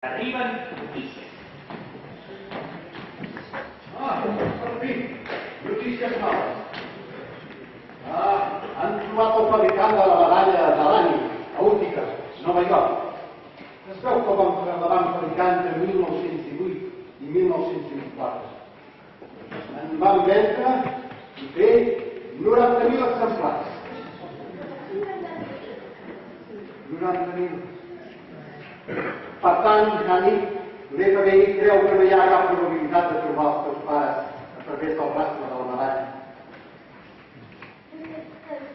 Arriben notícies. Per fi, notícies noves. Han trobat el fabricant de la medalla de l'any a Utica, Nova York. Es veu que la van fabricar entre 1918 i 1924. En van vendre i fer 90.000 exemplars. 90.000. Per tant, Jani, l'FBI creu que no hi ha cap probabilitat de trobar els teus pares a través del rastre de la medalla.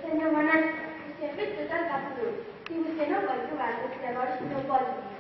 Senyor Manat, vostè ha fet tot el cap dur. Si vostè no vol trobar-los, llavors no pot dir.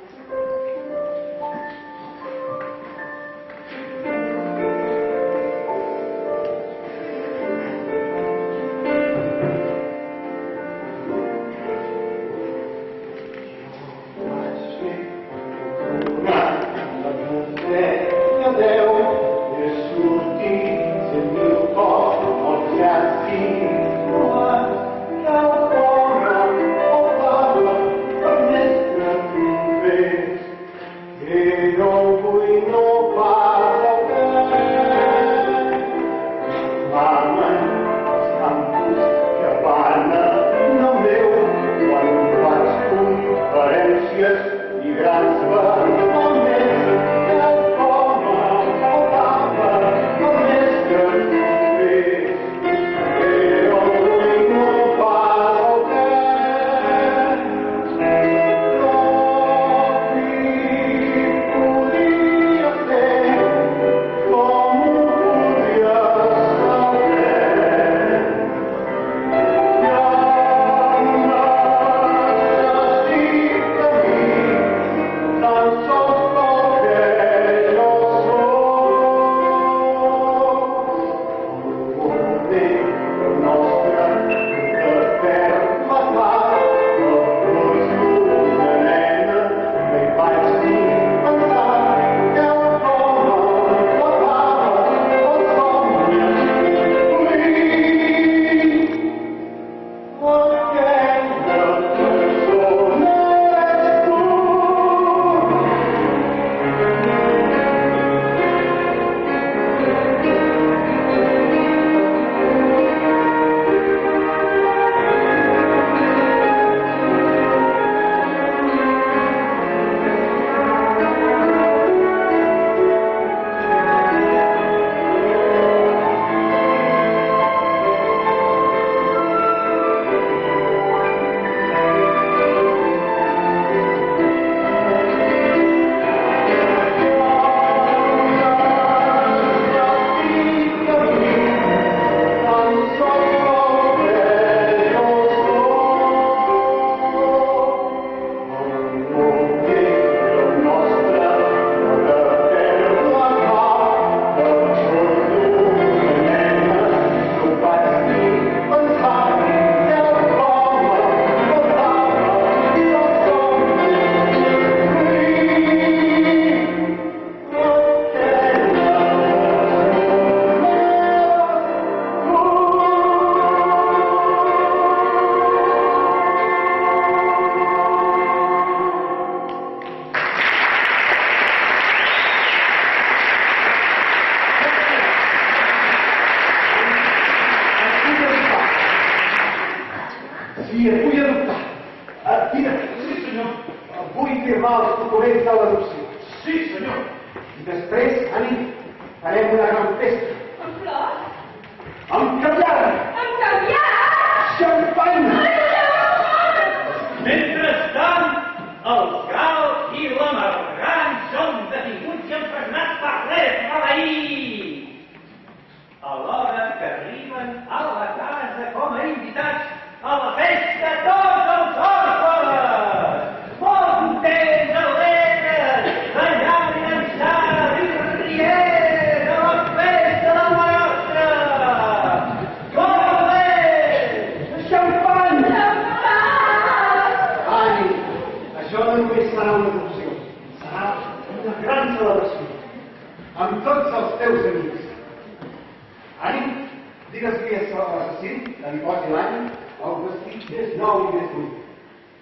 Digues-li a l'assassí que li posi l'any el vestit més nou i més bonic.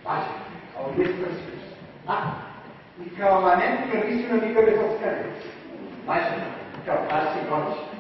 Vaja, el més preciós. mica lamenti che rischi una mica per toscare. Immagina, che passi oggi.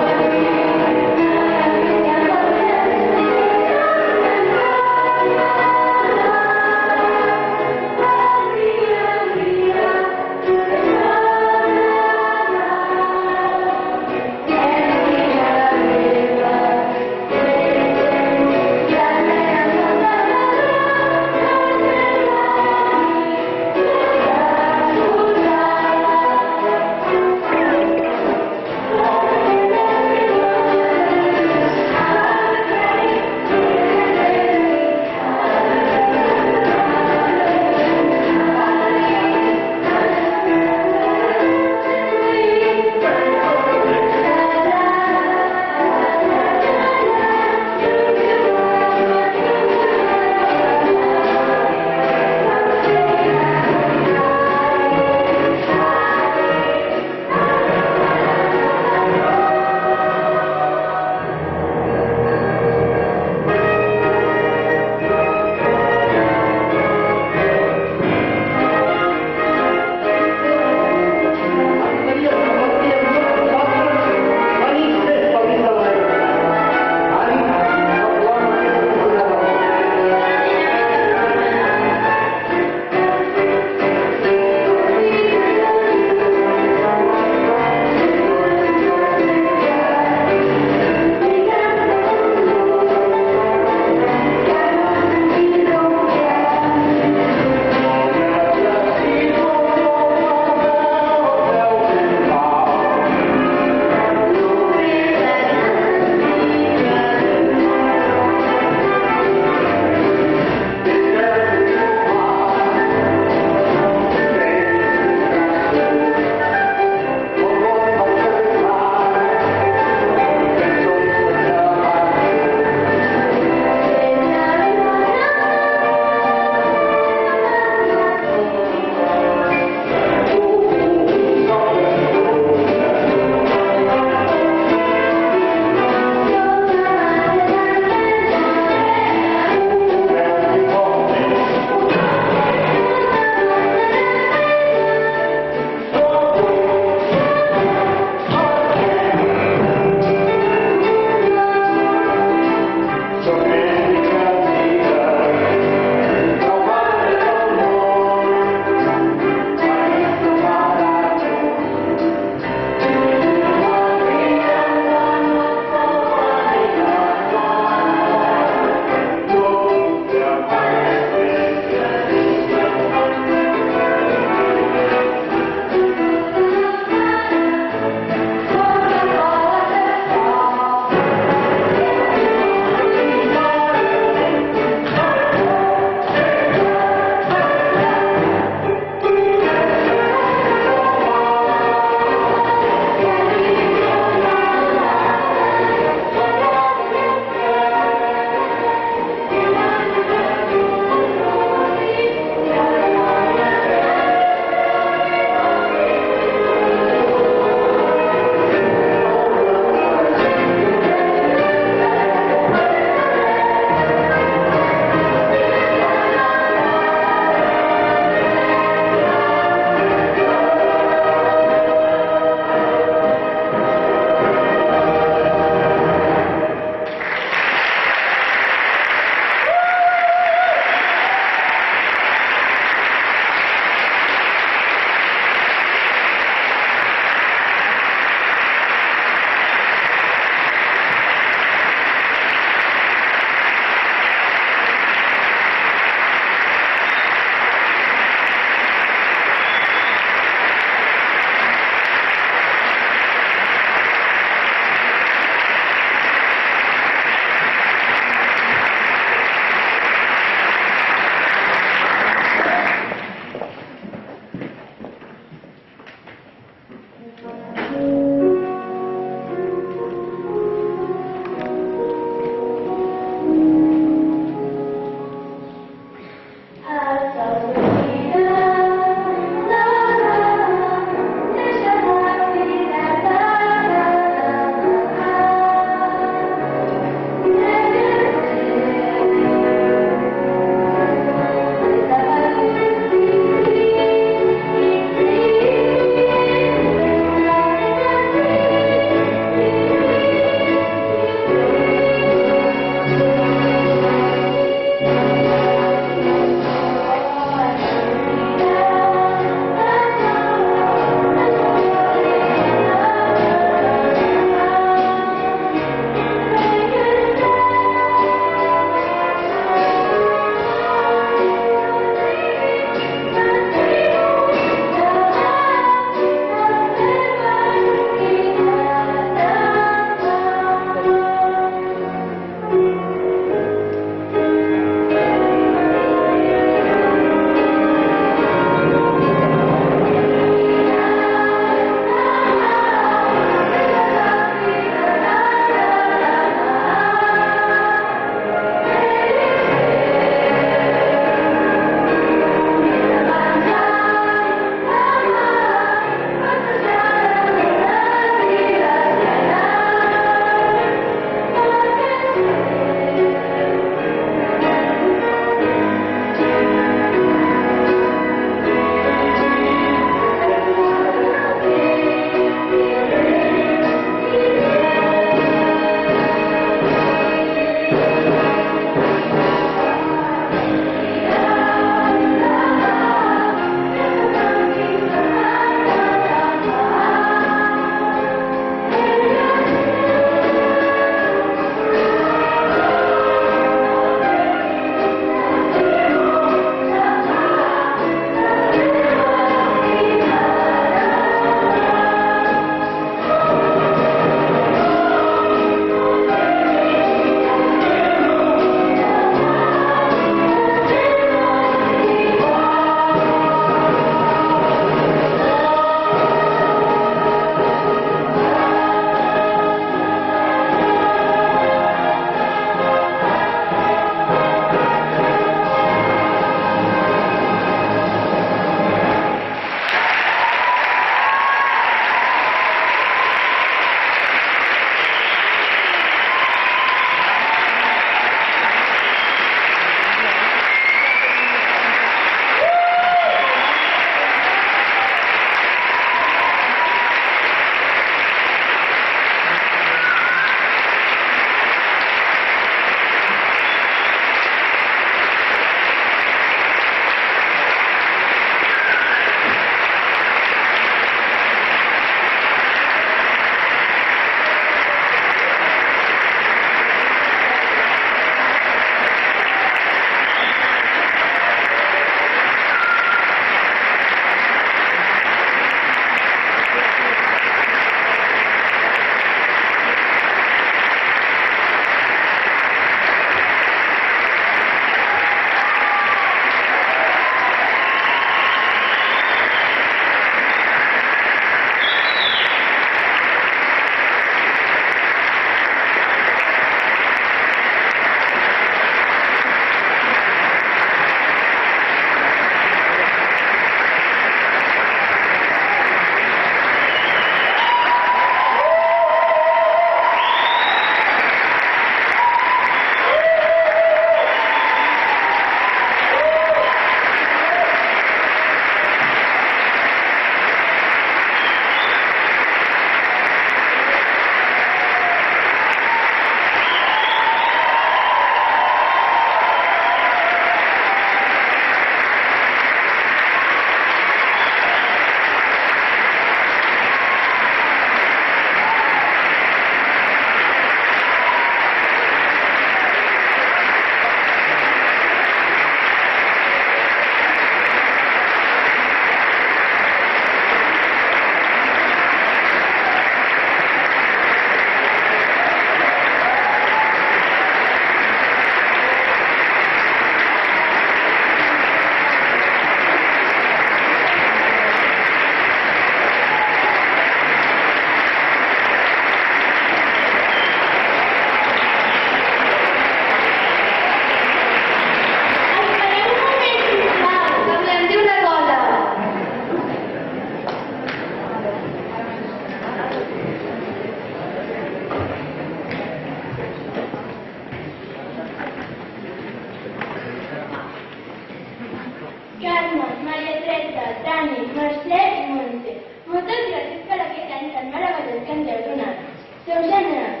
Sou genials.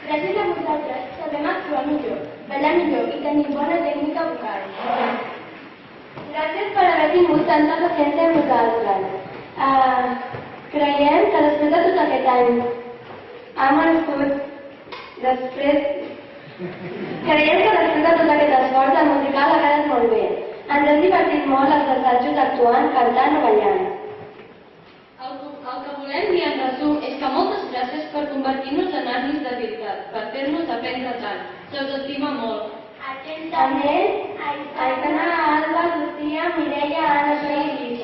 Gràcies a vosaltres sabem actuar millor, ballar millor i tenir bona tècnica vocal. Gràcies per haver tingut tanta paciència amb nosaltres. Creiem que després de tot aquest any Creiem que després de tot aquest esforç el musical ha quedat molt bé. Ens hem divertit molt als assajos actuant, cantant o ballant. El que volem dir en resum és que moltes gràcies per convertir-nos en àrnics de veritat, per fer-nos aprendre tant. Se us estima molt. Atentament, Aitana, Alba, Lucía, Mireia, Anna, Soy i